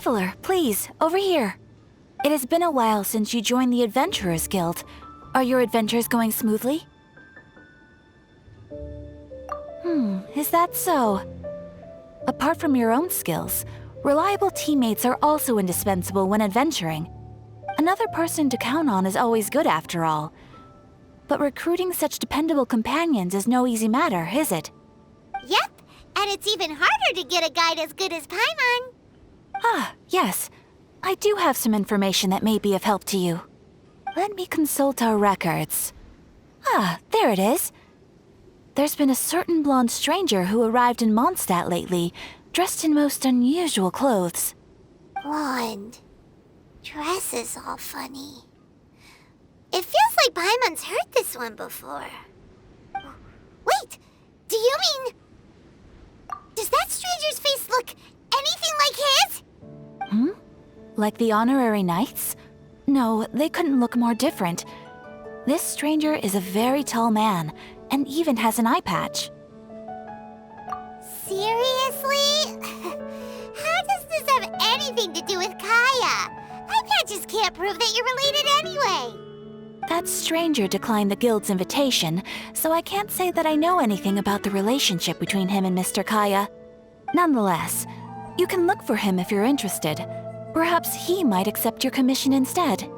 traveler, please, over here. It has been a while since you joined the Adventurers Guild. Are your adventures going smoothly? Is that so? Apart from your own skills, reliable teammates are also indispensable when adventuring. Another person to count on is always good after all. But recruiting such dependable companions is no easy matter, is it? Yep, and it's even harder to get a guide as good as Paimon. Ah, yes. I do have some information that may be of help to you. Let me consult our records. Ah, there it is. There's been a certain blonde stranger who arrived in Mondstadt lately, dressed in most unusual clothes. Blonde. Dresses all funny. It feels like Paimon's heard this one before. Wait, do you mean... Does that stranger's face look anything like his? Like the honorary knights? No, they couldn't look more different. This stranger is a very tall man, and even has an eye patch. Seriously? How does this have anything to do with Kaya? Eye patches can't prove that you're related anyway. That stranger declined the guild's invitation, so I can't say that I know anything about the relationship between him and Mr. Kaya. Nonetheless, you can look for him if you're interested. Perhaps he might accept your commission instead.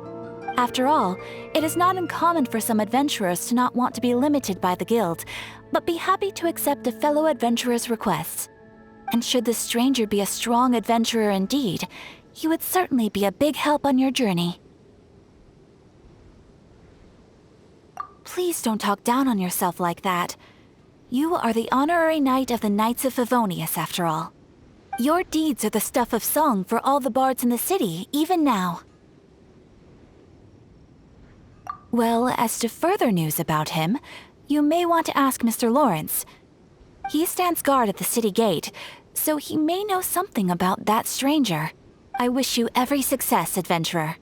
After all, it is not uncommon for some adventurers to not want to be limited by the guild, but be happy to accept a fellow adventurer's requests. And should this stranger be a strong adventurer indeed, he would certainly be a big help on your journey. Please don't talk down on yourself like that. You are the honorary knight of the Knights of Favonius, after all. Your deeds are the stuff of song for all the bards in the city, even now. Well, as to further news about him, you may want to ask Mr. Lawrence. He stands guard at the city gate, so he may know something about that stranger. I wish you every success, adventurer.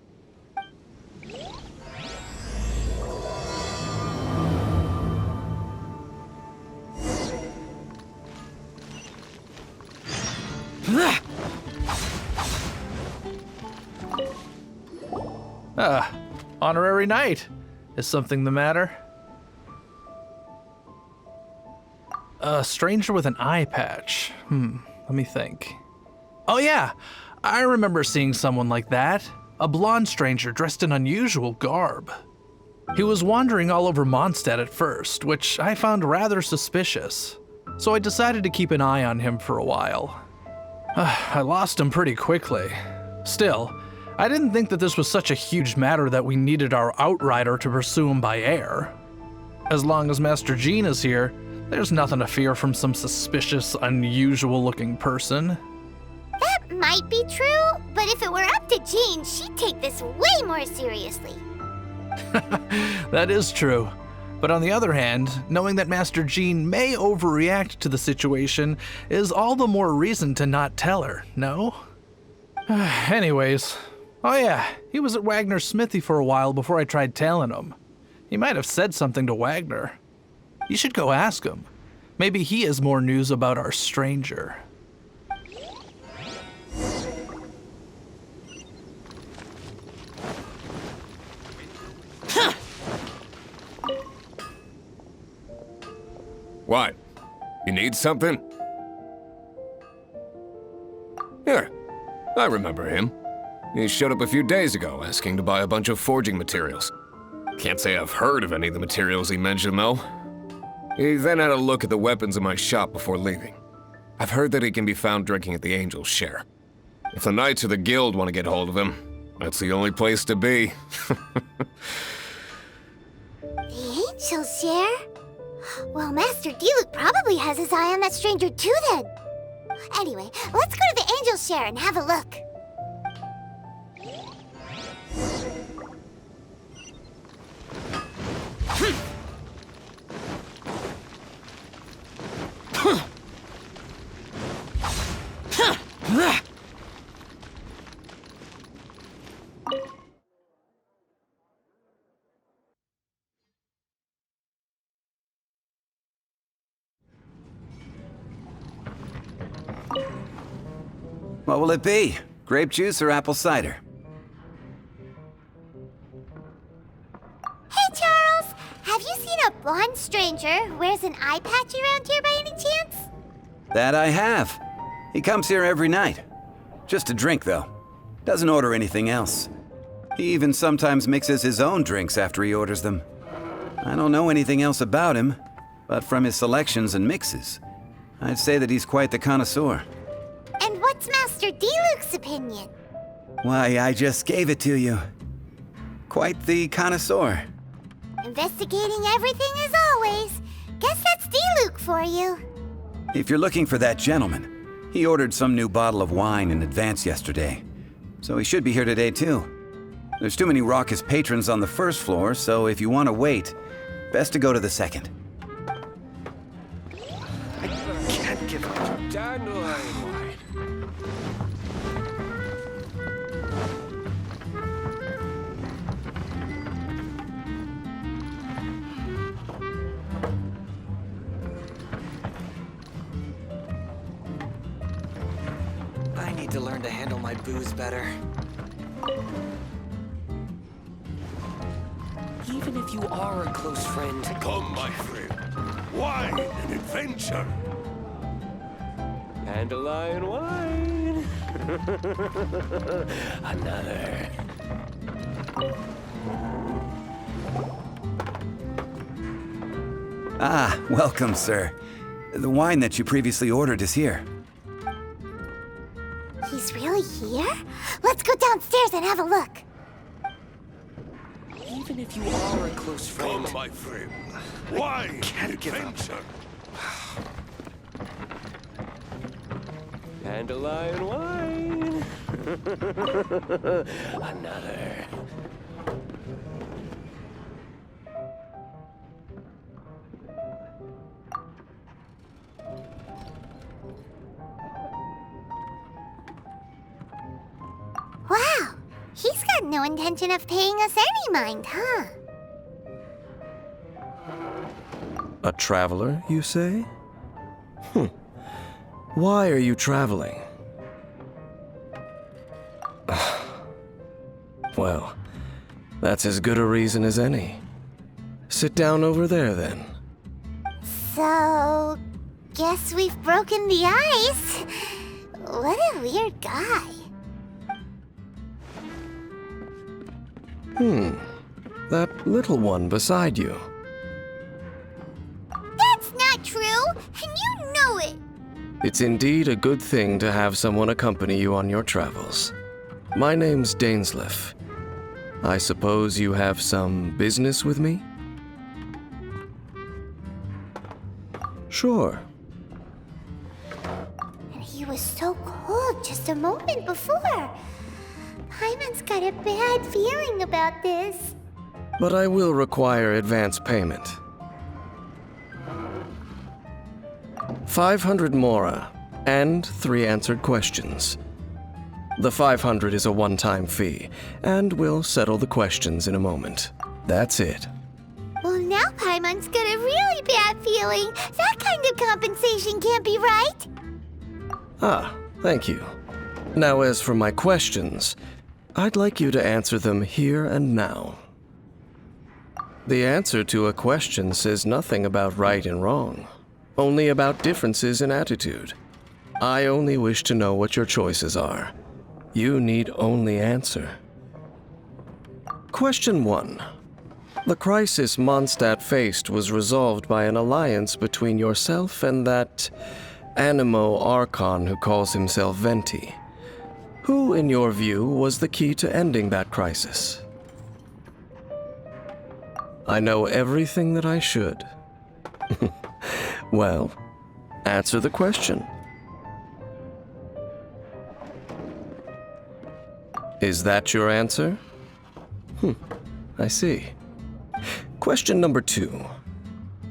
Honorary knight. Is something the matter? A stranger with an eye patch. Let me think. Oh yeah, I remember seeing someone like that. A blonde stranger dressed in unusual garb. He was wandering all over Mondstadt at first, which I found rather suspicious. So I decided to keep an eye on him for a while. I lost him pretty quickly. Still, I didn't think that this was such a huge matter that we needed our outrider to pursue him by air. As long as Master Jean is here, there's nothing to fear from some suspicious, unusual-looking person. That might be true, but if it were up to Jean, she'd take this way more seriously. That is true. But on the other hand, knowing that Master Jean may overreact to the situation is all the more reason to not tell her, no? Anyways, oh yeah, he was at Wagner's smithy for a while before I tried tailing him. He might have said something to Wagner. You should go ask him. Maybe he has more news about our stranger. What? You need something? Here, I remember him. He showed up a few days ago asking to buy a bunch of forging materials. Can't say I've heard of any of the materials he mentioned, though. He then had a look at the weapons in my shop before leaving. I've heard that he can be found drinking at the Angel's Share. If the Knights of the Guild want to get hold of him, that's the only place to be. The Angel's Share? Well, Master Diluc probably has his eye on that stranger too then. Anyway, let's go to the Angel's Share and have a look. What will it be? Grape juice or apple cider? Hey, Charles! Have you seen a blonde stranger who wears an eye patch around here by any chance? That I have. He comes here every night. Just to drink, though. Doesn't order anything else. He even sometimes mixes his own drinks after he orders them. I don't know anything else about him, but from his selections and mixes, I'd say that he's quite the connoisseur. And what's Master D-Luke's opinion? Why, I just gave it to you. Quite the connoisseur. Investigating everything as always. Guess that's D-Luke for you. If you're looking for that gentleman, he ordered some new bottle of wine in advance yesterday, so he should be here today too. There's too many raucous patrons on the first floor, so if you want to wait, best to go to the second. I can't give up dandelion wine. I need to learn to handle my booze better. Even if you are a close friend. Come, my friend. Wine and adventure. Dandelion wine. Another. Ah, welcome, sir. The wine that you previously ordered is here. He's really here? Let's go downstairs and have a look. Even if you are a close friend. Come, my friend. Wine and adventure. Dandelion wine. Another. Wow, he's got no intention of paying us any mind, huh? A traveler, you say? Why are you traveling? Well, that's as good a reason as any. Sit down over there, then. So, guess we've broken the ice. What a weird guy. That little one beside you. That's not true, and you know it. It's indeed a good thing to have someone accompany you on your travels. My name's Dainsleif. I suppose you have some business with me? Sure. And he was so cold just a moment before. Paimon's got a bad feeling about this. But I will require advance payment. 500 mora, and 3 answered questions. The 500 is a one-time fee, and we'll settle the questions in a moment. That's it. Well, now Paimon's got a really bad feeling. That kind of compensation can't be right. Ah, thank you. Now as for my questions, I'd like you to answer them here and now. The answer to a question says nothing about right and wrong, only about differences in attitude. I only wish to know what your choices are. You need only answer. Question 1. The crisis Mondstadt faced was resolved by an alliance between yourself and that Animo Archon who calls himself Venti. Who, in your view, was the key to ending that crisis? I know everything that I should. Well, answer the question. Is that your answer? I see. Question number 2.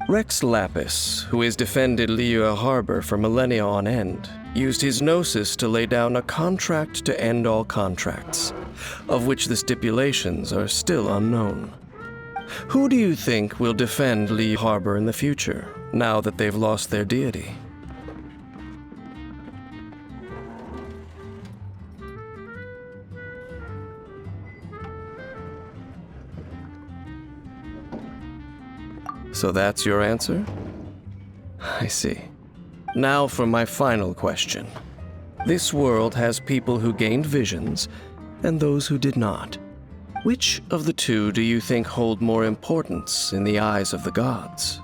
Rex Lapis, who has defended Liyue Harbor for millennia on end, used his gnosis to lay down a contract to end all contracts, of which the stipulations are still unknown. Who do you think will defend Liyue Harbor in the future, now that they've lost their deity? So that's your answer? I see. Now for my final question. This world has people who gained visions and those who did not. Which of the two do you think hold more importance in the eyes of the gods?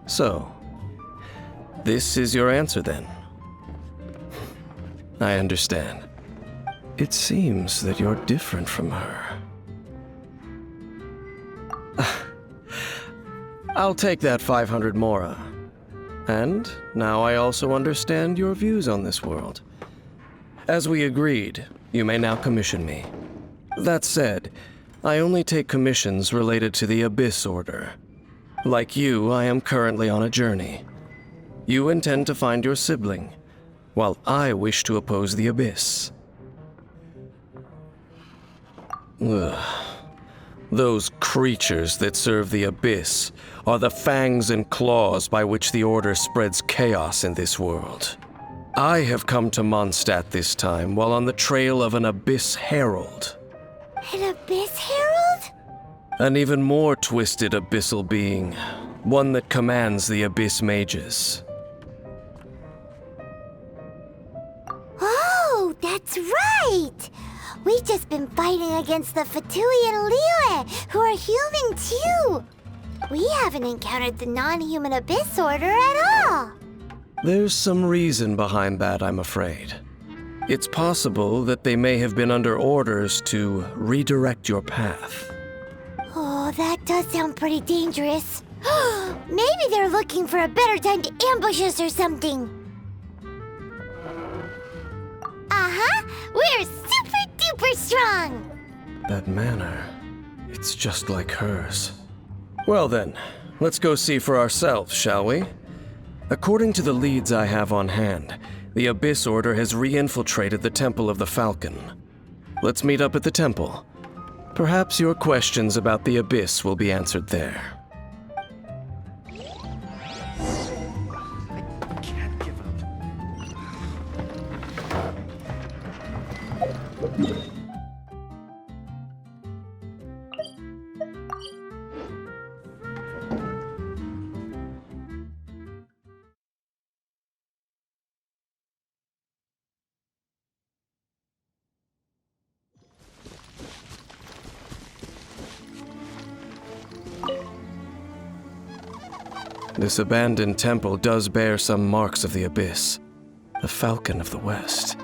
So, this is your answer then? I understand. It seems that you're different from her. I'll take that 500 mora. And now I also understand your views on this world. As we agreed, you may now commission me. That said, I only take commissions related to the Abyss Order. Like you, I am currently on a journey. You intend to find your sibling, while I wish to oppose the Abyss. Ugh. Those creatures that serve the Abyss are the fangs and claws by which the Order spreads chaos in this world. I have come to Mondstadt this time while on the trail of an Abyss Herald. An Abyss Herald? An even more twisted abyssal being, one that commands the Abyss Mages. Oh, that's right! We've just been fighting against the Fatui and Liyue, who are human too! We haven't encountered the non-human Abyss Order at all! There's some reason behind that, I'm afraid. It's possible that they may have been under orders to redirect your path. Oh, that does sound pretty dangerous. Maybe they're looking for a better time to ambush us or something. Uh-huh, we're super duper strong! That manner, it's just like hers. Well then, let's go see for ourselves, shall we? According to the leads I have on hand, the Abyss Order has re-infiltrated the Temple of the Falcon. Let's meet up at the temple. Perhaps your questions about the Abyss will be answered there. Can't give up. This abandoned temple does bear some marks of the Abyss, the Falcon of the West.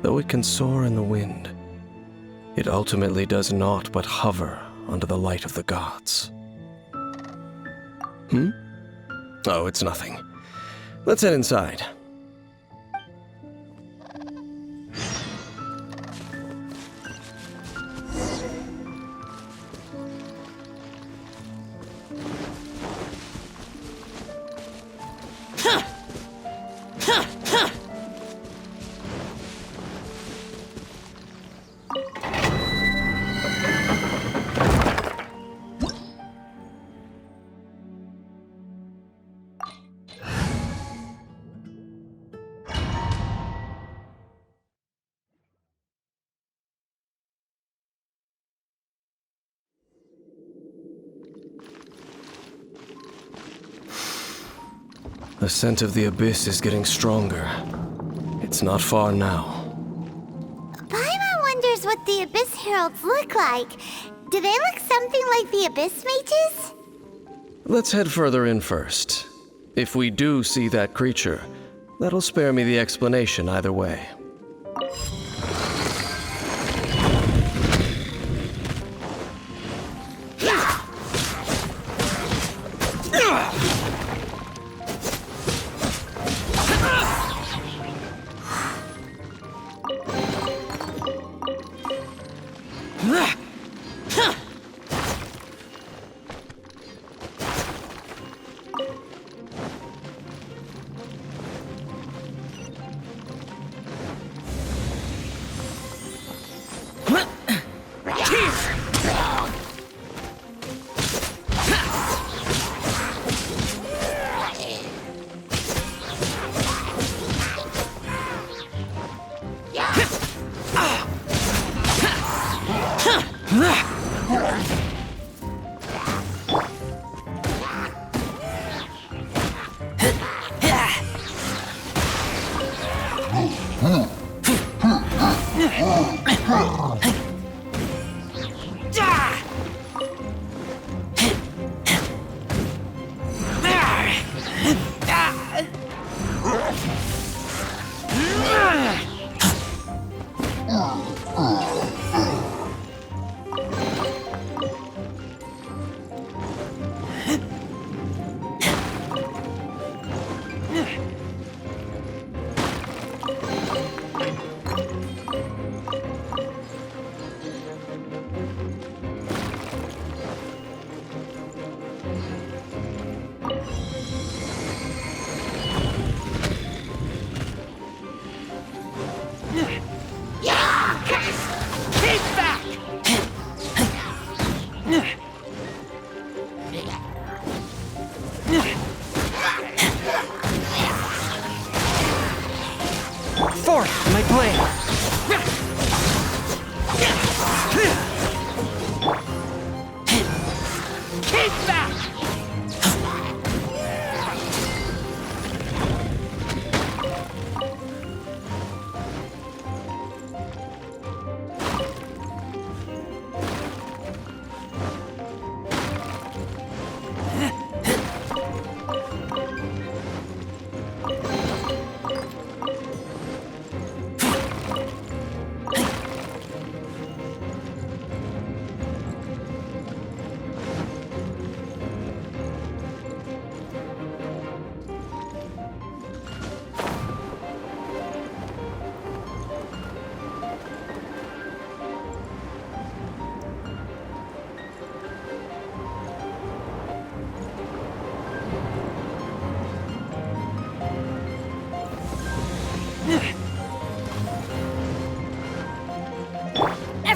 Though it can soar in the wind, it ultimately does naught but hover under the light of the gods. Oh, it's nothing. Let's head inside. The scent of the Abyss is getting stronger. It's not far now. Paimon wonders what the Abyss Heralds look like. Do they look something like the Abyss Mages? Let's head further in first. If we do see that creature, that'll spare me the explanation either way.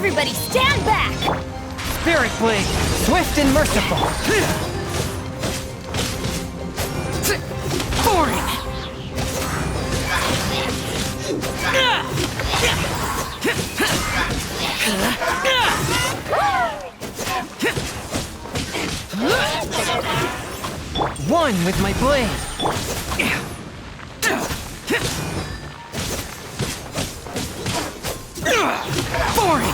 Everybody stand back! Spirit Blade, swift and merciful. Boring! One with my blade. Boring!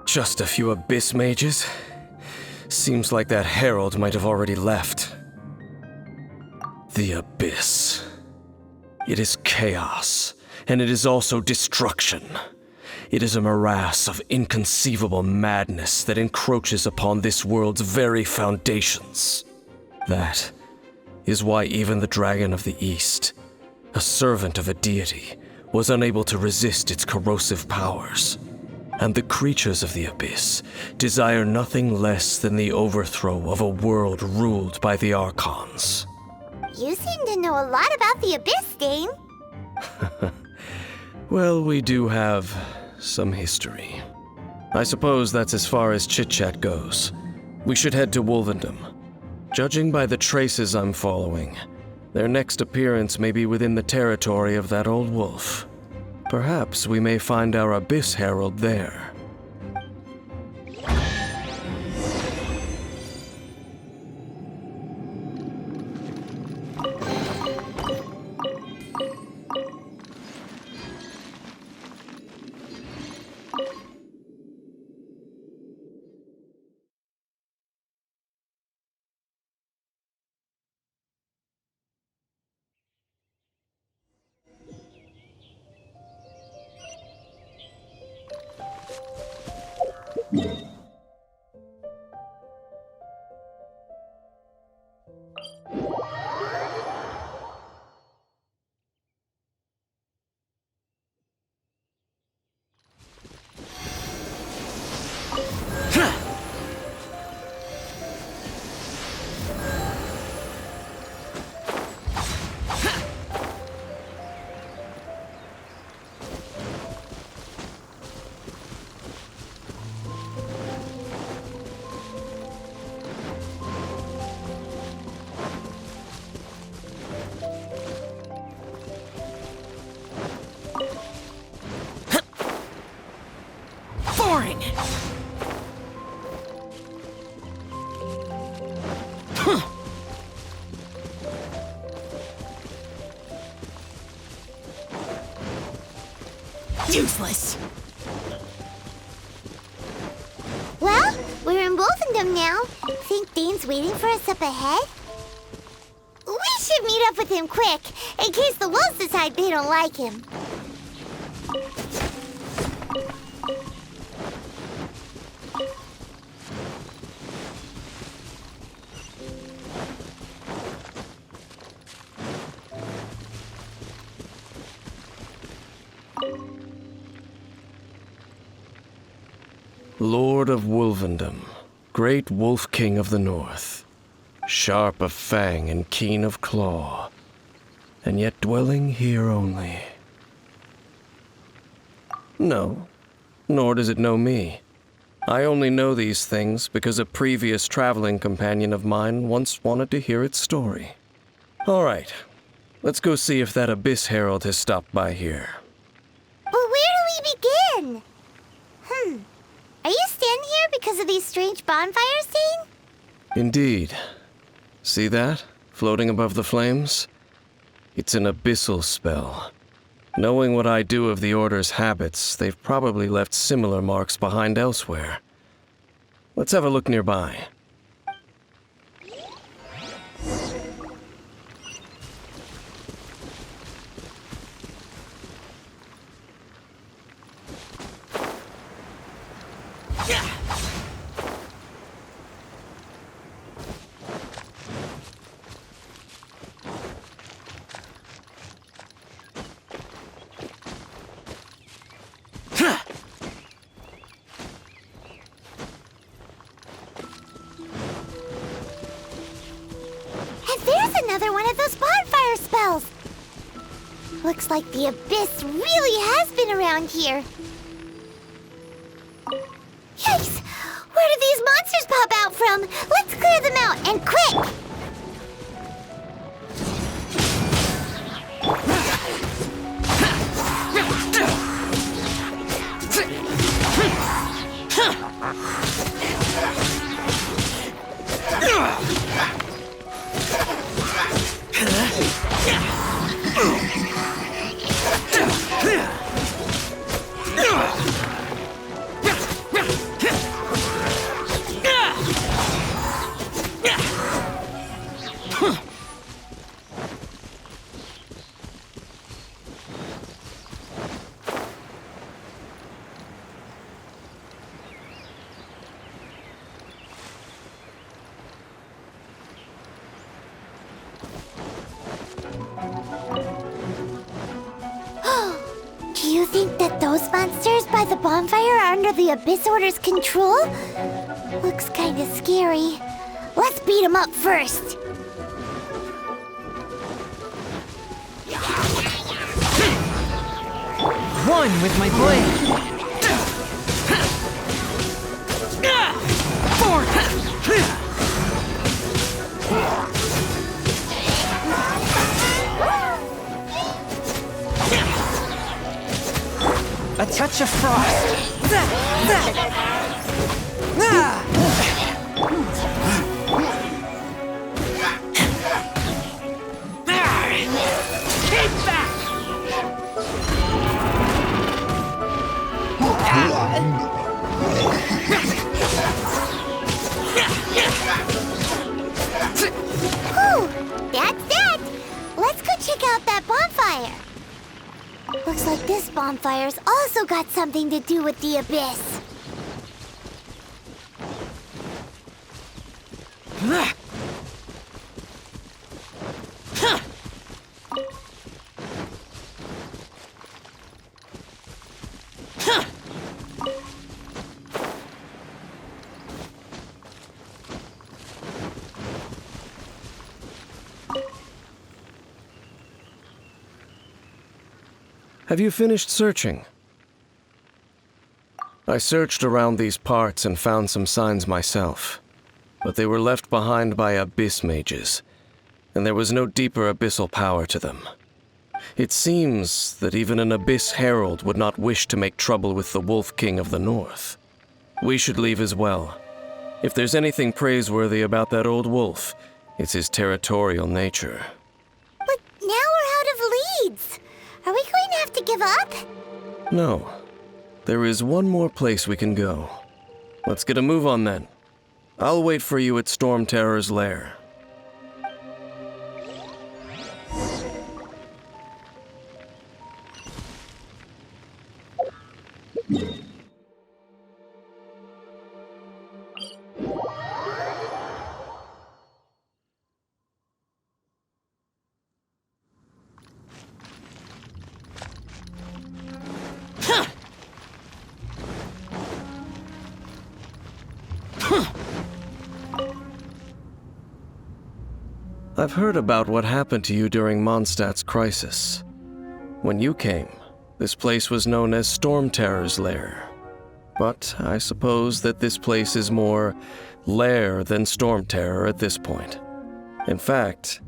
Just a few abyss mages? Seems like that herald might have already left. The abyss. It is chaos, and it is also destruction. It is a morass of inconceivable madness that encroaches upon this world's very foundations. That is why even the Dragon of the East, a servant of a deity, was unable to resist its corrosive powers. And the creatures of the abyss desire nothing less than the overthrow of a world ruled by the Archons. You seem to know a lot about the Abyss, Dane. Well, we do have some history. I suppose that's as far as chit-chat goes. We should head to Wolvendom. Judging by the traces I'm following, their next appearance may be within the territory of that old wolf. Perhaps we may find our Abyss Herald there. Boring! Useless! Well, we're in Wolfendom now. Think Dane's waiting for us up ahead? We should meet up with him quick, in case the wolves decide they don't like him. Lord of Wolvendom, great Wolf King of the North, sharp of fang and keen of claw, and yet dwelling here only. No, nor does it know me. I only know these things because a previous traveling companion of mine once wanted to hear its story. All right, let's go see if that Abyss Herald has stopped by here. But where do we begin? Are you standing here because of these strange bonfires, Dane? Indeed. See that, floating above the flames? It's an abyssal spell. Knowing what I do of the Order's habits, they've probably left similar marks behind elsewhere. Let's have a look nearby. another one of those bonfire spells. Looks like the abyss really has been around here. Yikes! Where did these monsters pop out from? Let's clear them out, and quick! Do you think that those monsters by the bonfire are under the Abyss Order's control? Looks kinda scary. Let's beat them up first. One with my blade. A touch of frost. Take back! Whew, that's that. Let's go check out that bonfire. Looks like this bonfire's also got something to do with the abyss. Have you finished searching? I searched around these parts and found some signs myself, but they were left behind by abyss mages, and there was no deeper abyssal power to them. It seems that even an abyss herald would not wish to make trouble with the Wolf King of the North. We should leave as well. If there's anything praiseworthy about that old wolf, it's his territorial nature. But now we're out of leads. Are we going to have to give up? No. There is one more place we can go. Let's get a move on then. I'll wait for you at Storm Terror's lair. I've heard about what happened to you during Mondstadt's crisis. When you came, this place was known as Storm Terror's lair. But I suppose that this place is more lair than Storm Terror at this point. In fact,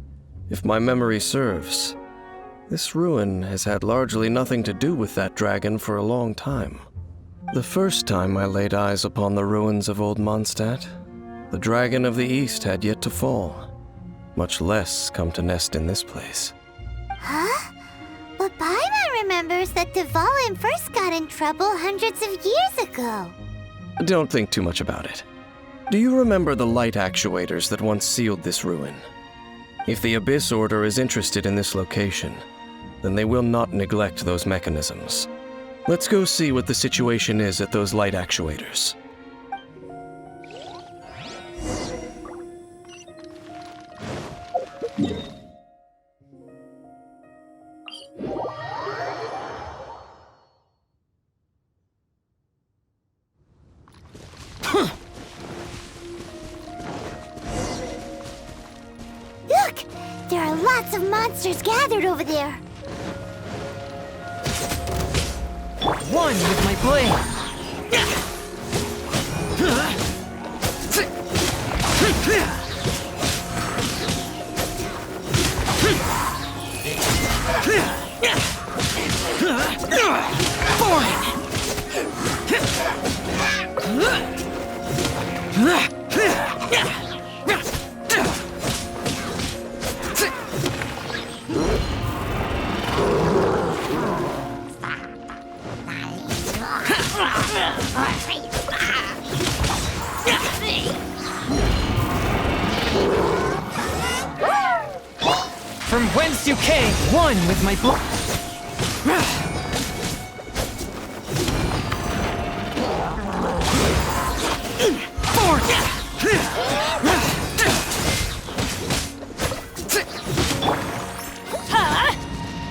if my memory serves, this ruin has had largely nothing to do with that dragon for a long time. The first time I laid eyes upon the ruins of old Mondstadt, the dragon of the East had yet to fall, much less come to nest in this place. Huh? But Paimon remembers that Dvalin first got in trouble hundreds of years ago. Don't think too much about it. Do you remember the light actuators that once sealed this ruin? If the Abyss Order is interested in this location, then they will not neglect those mechanisms. Let's go see what the situation is at those light actuators. Look! There monsters gathered over there. One with my blade. From whence you came, one with my blood.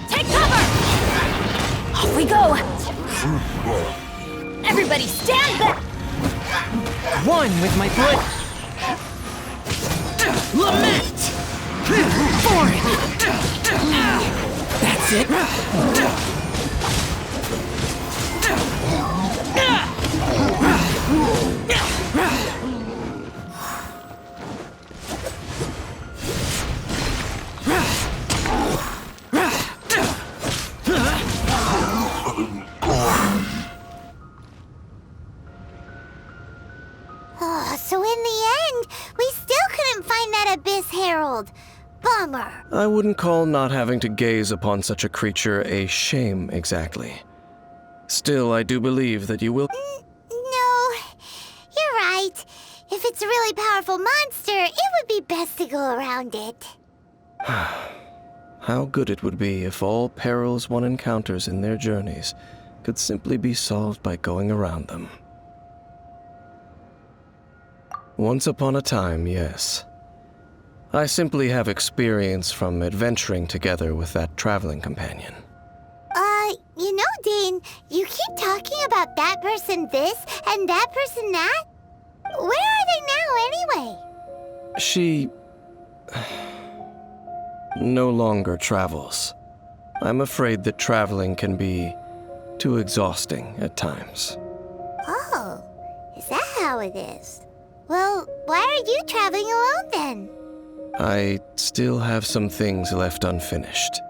Take cover! Off we go! Everybody stand back! One with my blood. Lament! For it! That's it! Oh, so in the end, we still couldn't find that Abyss Herald. Bummer. I wouldn't call not having to gaze upon such a creature a shame exactly. Still, I do believe that you will. No, you're right. If it's a really powerful monster, it would be best to go around it. How good it would be if all perils one encounters in their journeys could simply be solved by going around them. Once upon a time, yes. I simply have experience from adventuring together with that traveling companion. You know, Dane, you keep talking about that person this and that person that. Where are they now, anyway? She no longer travels. I'm afraid that traveling can be too exhausting at times. Oh, is that how it is? Well, why are you traveling alone then? I still have some things left unfinished.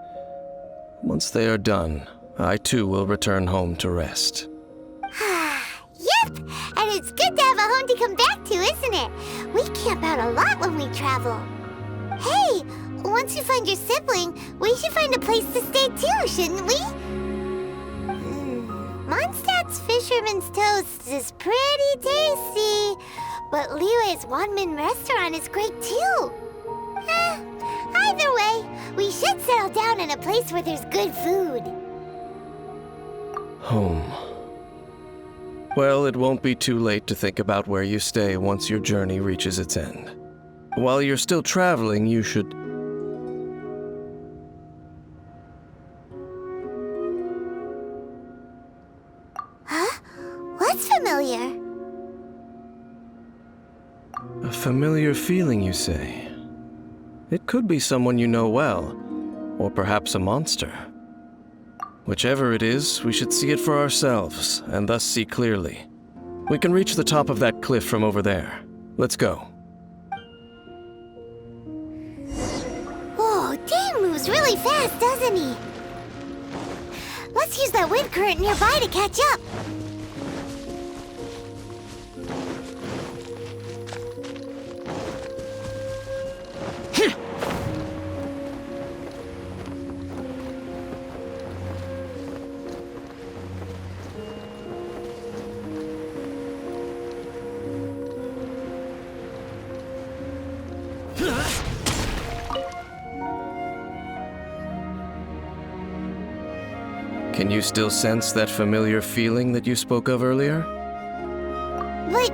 Once they are done, I too will return home to rest. Yep, and it's good to have a home to come back to, isn't it? We camp out a lot when we travel. Hey, once you find your sibling, we should find a place to stay too, shouldn't we? Mondstadt's Fisherman's Toast is pretty tasty, but Liyue's Wanmin restaurant is great too. Either way, we should settle down in a place where there's good food. Home. Well, it won't be too late to think about where you stay once your journey reaches its end. While you're still traveling, you should... Huh? What's familiar? A familiar feeling, you say? It could be someone you know well, or perhaps a monster. Whichever it is, we should see it for ourselves, and thus see clearly. We can reach the top of that cliff from over there. Let's go. Whoa, Dane moves really fast, doesn't he? Let's use that wind current nearby to catch up. Can you still sense that familiar feeling that you spoke of earlier? But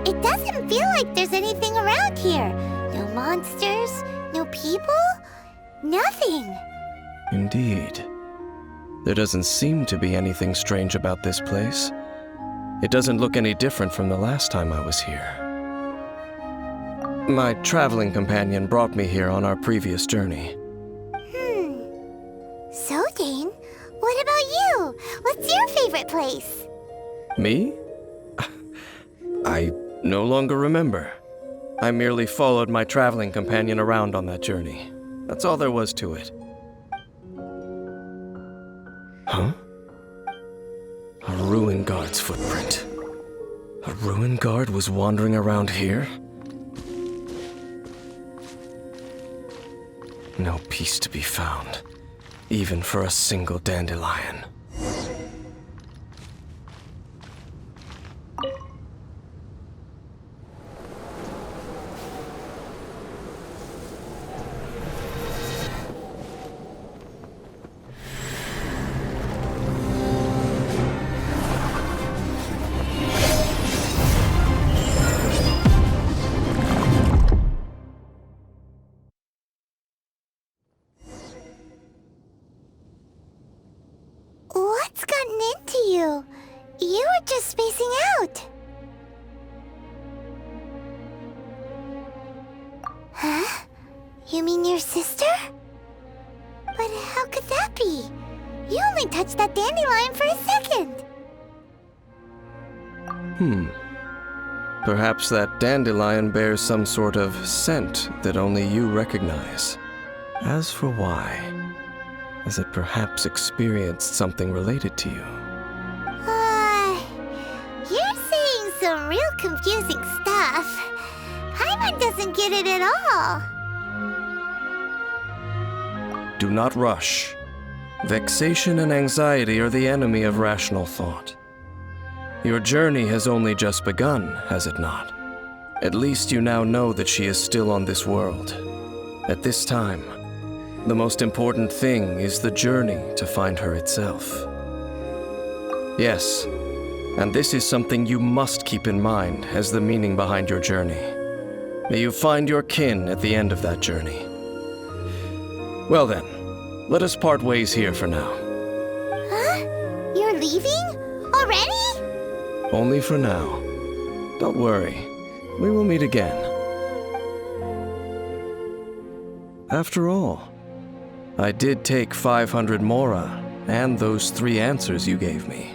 it doesn't feel like there's anything around here. No monsters, no people, nothing. Indeed. There doesn't seem to be anything strange about this place. It doesn't look any different from the last time I was here. My traveling companion brought me here on our previous journey. favorite place? Me? I no longer remember. I merely followed my traveling companion around on that journey. That's all there was to it. Huh? A ruin guard's footprint. A ruin guard was wandering around here? No peace to be found, even for a single dandelion. What's gotten into you? You were just spacing out. Huh? You mean your sister? But how could that be? You only touched that dandelion for a second. Perhaps that dandelion bears some sort of scent that only you recognize. As for why, has it perhaps experienced something related to you? You're saying some real confusing stuff. Paimon doesn't get it at all. Do not rush. Vexation and anxiety are the enemy of rational thought. Your journey has only just begun, has it not? At least you now know that she is still on this world. At this time, the most important thing is the journey to find her itself. Yes, and this is something you must keep in mind as the meaning behind your journey. May you find your kin at the end of that journey. Well then, let us part ways here for now. Huh? You're leaving? Already? Only for now. Don't worry, we will meet again. After all, I did take 500 mora and those 3 answers you gave me.